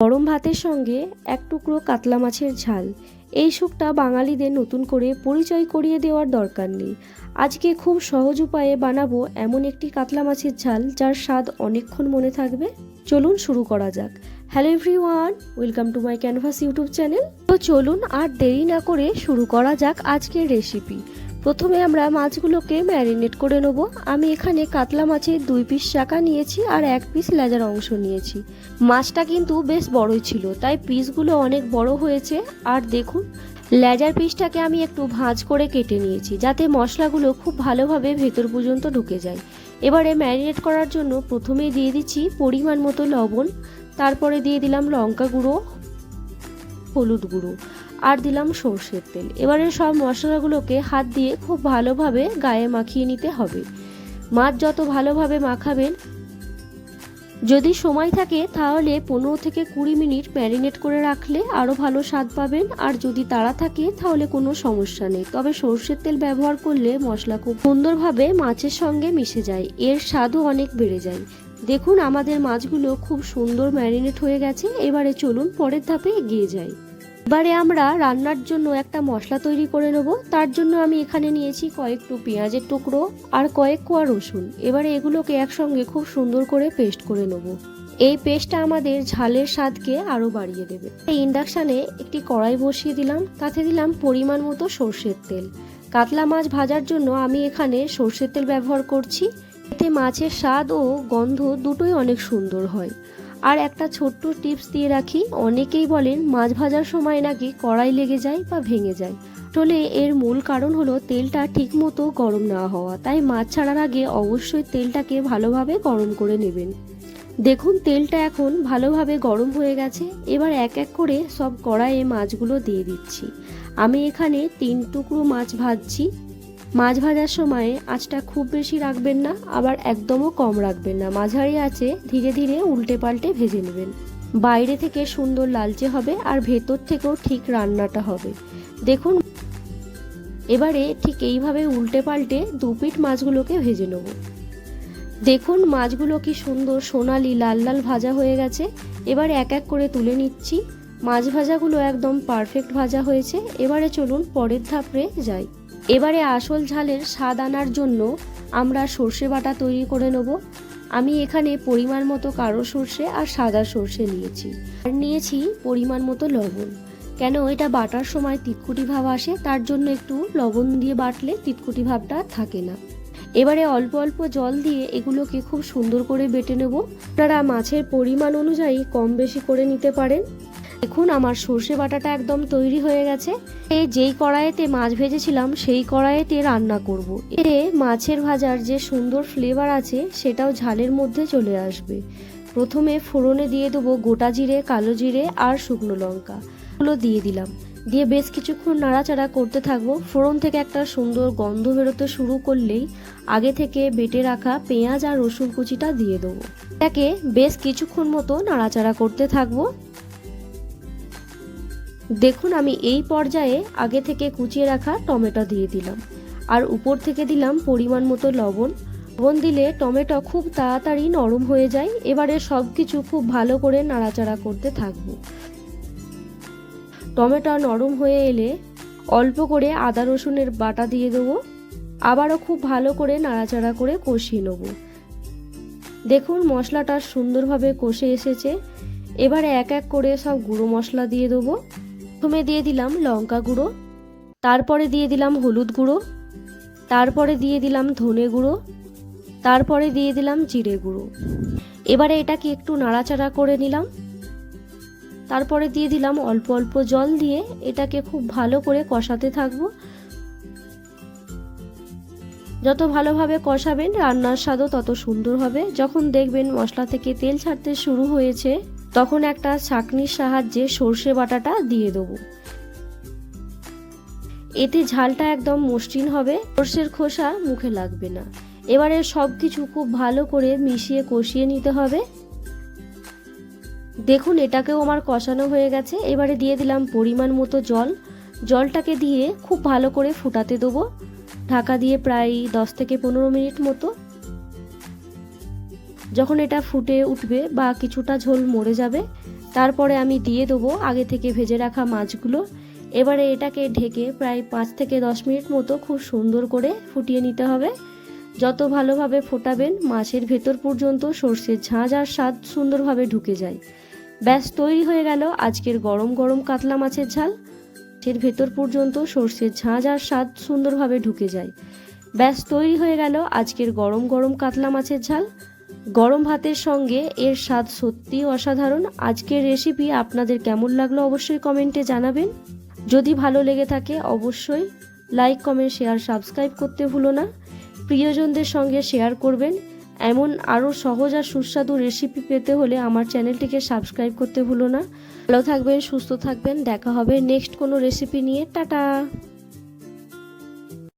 গরম ভাতের সঙ্গে এক টুকরো কাতলা মাছের ঝাল। এই সুখটা বাঙালিদের নতুন করে পরিচয় করিয়ে দেওয়ার দরকার নেই। আজকে খুব সহজ উপায়ে বানাবো এমন একটি কাতলা মাছের ঝাল যার স্বাদ অনেকক্ষণ মনে থাকবে। চলুন শুরু করা যাক। Hello everyone, welcome to my canvas YouTube channel. তো চলুন আর দেরি না করে শুরু করা যাক আজকের রেসিপি। প্রথমে আমরা মাছগুলোকে ম্যারিনেট করে নেব। আমি এখানে কাতলা মাছের 2 পিস চাকা নিয়েছি আর 1 পিস লেজার অংশ নিয়েছি। মাছটা কিন্তু বেশ বড়ই ছিল, তাই পিসগুলো অনেক বড় হয়েছে। আর দেখুন, লেজার পিসটাকে আমি একটু ভাঁজ করে কেটে নিয়েছি যাতে মশলাগুলো খুব ভালোভাবে ভেতর পর্যন্ত ঢুকে যায়। এবারে ম্যারিনেট করার জন্য প্রথমেই দিয়ে দিচ্ছি পরিমাণ মতো লবণ, তারপরে দিয়ে দিলাম লঙ্কা গুঁড়ো, হলুদ গুঁড়ো আর দিলাম সর্ষের তেল। এবারে সব মশলাগুলোকে হাত দিয়ে খুব ভালোভাবে গায়ে মাখিয়ে নিতে হবে। মাছ যত ভালোভাবে মাখাবেন, যদি সময় থাকে তাহলে 15 থেকে 20 মিনিট ম্যারিনেট করে রাখলে আরও ভালো স্বাদ পাবেন। আর যদি তাড়া থাকে তাহলে কোনো সমস্যা নেই, তবে সর্ষের তেল ব্যবহার করলে মশলা খুব সুন্দরভাবে মাছের সঙ্গে মিশে যায়, এর স্বাদও অনেক বেড়ে যায়। দেখুন, আমাদের মাছগুলো খুব সুন্দর ম্যারিনেট হয়ে গেছে। এবারে চলুন পরের ধাপে এগিয়ে যাই। এবারে আমরা রান্নার জন্য একটা মশলা তৈরি করে নেব। তার জন্য আমি এখানে নিয়েছি কয়েকটু পেঁয়াজের টুকরো আর কয়েক কোয়া রসুন। এবারে এগুলোকে একসঙ্গে খুব সুন্দর করে পেস্ট করে নেব। এই পেস্টটা আমাদের ঝালের স্বাদকে আরও বাড়িয়ে দেবে। এই ইন্ডাকশানে একটি কড়াই বসিয়ে দিলাম, তাতে দিলাম পরিমাণ মতো সর্ষের তেল। কাতলা মাছ ভাজার জন্য আমি এখানে সর্ষের তেল ব্যবহার করছি। এতে মাছের স্বাদ ও গন্ধ দুটোই অনেক সুন্দর হয়। আর একটা ছোট্ট টিপস দিয়ে রাখি, অনেকেই বলেন মাছ ভাজার সময় নাকি কড়াই লেগে যায় বা ভেঙে যায়। আসলে এর মূল কারণ হলো তেলটা ঠিকমতো গরম না হওয়া। তাই মাছ ছাড়ার আগে অবশ্যই তেলটাকে ভালোভাবে গরম করে নেবেন। দেখুন, তেলটা এখন ভালোভাবে গরম হয়ে গেছে। এবার এক এক করে সব কড়াইয়ে মাছগুলো দিয়ে দিচ্ছি। আমি এখানে 3 টুকরো মাছ ভাজছি। মাছ ভাজার সময় আঁচটা খুব বেশি রাখবেন না, আবার একদমও কম রাখবেন না, মাঝারি আঁচে ধীরে ধীরে উল্টে পাল্টে ভেজে নেবেন। বাইরে থেকে সুন্দর লালচে হবে আর ভেতর থেকেও ঠিক রান্নাটা হবে। দেখুন, এবারে ঠিক এইভাবে উল্টে পাল্টে 2 পিঠ মাছগুলোকে ভেজে নেব। দেখুন, মাছগুলো কি সুন্দর সোনালি লাল লাল ভাজা হয়ে গেছে। এবারে এক এক করে তুলে নিচ্ছি। মাছ ভাজাগুলো একদম পারফেক্ট ভাজা হয়েছে। এবারে চলুন পরের ধাপে যাই। এবারে আসল ঝালের স্বাদ আনার জন্য আমরা সর্ষে বাটা তৈরি করে নেব। আমি এখানে পরিমাণ মতো কালো সর্ষে আর সাদা সর্ষে নিয়েছি, আর নিয়েছি পরিমাণ মতো লবণ। কেন এটা বাটার সময় তিতকুটি ভাব আসে, তার জন্য একটু লবণ দিয়ে বাটলে তিতকুটি ভাবটা থাকে না। এবারে অল্প অল্প জল দিয়ে এগুলোকে খুব সুন্দর করে বেটে নেব। আপনারা মাছের পরিমাণ অনুযায়ী কম বেশি করে নিতে পারেন। দেখুন, আমার সর্ষে বাটাটা একদম তৈরি হয়ে গেছে। যেই কড়াইতে মাছ ভেজেছিলাম সেই কড়াইতে রান্না করব। এতে মাছের ভাজার যে সুন্দর ফ্লেভার আছে সেটাও ঝালের মধ্যে চলে আসবে। প্রথমে ফোড়নে দিয়ে দেবো গোটা জিরে, কালো জিরে আর শুকনো লঙ্কা। এগুলো দিয়ে দিলাম, দিয়ে বেশ কিছুক্ষণ নাড়াচাড়া করতে থাকবো। ফোড়ন থেকে একটা সুন্দর গন্ধ বেরোতে শুরু করলেই আগে থেকে বেটে রাখা পেঁয়াজ আর রসুন কুচিটা দিয়ে দেবো। এটাকে বেশ কিছুক্ষণ মতো নাড়াচাড়া করতে থাকবো। দেখুন, আমি এই পর্যায়ে আগে থেকে কুচিয়ে রাখা টমেটো দিয়ে দিলাম, আর উপর থেকে দিলাম পরিমাণ মতো লবণ। লবণ দিলে টমেটো খুব তাড়াতাড়ি নরম হয়ে যায়। এবারে সব কিছু খুব ভালো করে নাড়াচাড়া করতে থাকবো। টমেটো নরম হয়ে এলে অল্প করে আদা রসুনের বাটা দিয়ে দেবো। আবারও খুব ভালো করে নাড়াচাড়া করে কষিয়ে নেব। দেখুন, মশলাটা সুন্দরভাবে কষে এসেছে। এবারে এক এক করে সব গুঁড়ো মশলা দিয়ে দেবো। প্রথমে দিয়ে দিলাম লঙ্কা গুঁড়ো, তারপরে দিয়ে দিলাম হলুদ গুঁড়ো, তারপরে দিয়ে দিলাম ধনে গুঁড়ো, তারপরে দিয়ে দিলাম জিরে গুঁড়ো। এবারে এটাকে একটু নাড়াচাড়া করে নিলাম। তারপরে দিয়ে দিলাম অল্প অল্প জল দিয়ে এটাকে খুব ভালো করে কষাতে থাকবো। যত ভালোভাবে কষাবেন রান্নার স্বাদও তত সুন্দর হবে। যখন দেখবেন মশলা থেকে তেল ছাড়তে শুরু হয়েছে, তখন একটা ছাঁকনির সাহায্যে সর্ষে বাটাটা দিয়ে দেবো। এতে ঝালটা একদম মসৃণ হবে, সর্ষের খোসা মুখে লাগবে না। এবারে সব কিছু খুব ভালো করে মিশিয়ে কষিয়ে নিতে হবে। দেখুন, এটাকেও আমার কষানো হয়ে গেছে। এবারে দিয়ে দিলাম পরিমাণ মতো জল। জলটাকে দিয়ে খুব ভালো করে ফুটাতে দেবো, ঢাকা দিয়ে প্রায় 10 থেকে 15 মিনিট মতো। যখন এটা ফুটে উঠবে বা কিছুটা ঝোল মরে যাবে, তারপরে আমি দিয়ে দেবো আগে থেকে ভেজে রাখা মাছগুলো। এবারে এটাকে ঢেকে প্রায় 5 থেকে 10 মিনিট মতো খুব সুন্দর করে ফুটিয়ে নিতে হবে। যত ভালোভাবে ফোটাবেন মাছের ভেতর পর্যন্ত সর্ষের ঝাঁঝ আর স্বাদ সুন্দরভাবে ঢুকে যায়। ব্যাস তৈরি হয়ে গেল আজকের গরম গরম কাতলা মাছের ঝাল। মাছের ভেতর পর্যন্ত সর্ষের ঝাঁঝ আর স্বাদ সুন্দরভাবে ঢুকে যায়। ব্যাস তৈরি হয়ে গেল আজকের গরম গরম কাতলা মাছের ঝাল। গরম ভাতের সঙ্গে এর স্বাদ সত্যিই অসাধারণ। আজকের রেসিপি আপনাদের কেমন লাগলো অবশ্যই কমেন্টে জানাবেন। যদি ভালো লেগে থাকে অবশ্যই লাইক, কমেন্ট, শেয়ার, সাবস্ক্রাইব করতে ভুলো না। প্রিয়জনদের সঙ্গে শেয়ার করবেন। এমন আরও সহজ আর সুস্বাদু রেসিপি পেতে হলে আমার চ্যানেলটিকে সাবস্ক্রাইব করতে ভুলো না। ভালো থাকবেন, সুস্থ থাকবেন। দেখা হবে নেক্সট কোনো রেসিপি নিয়ে। টাটা।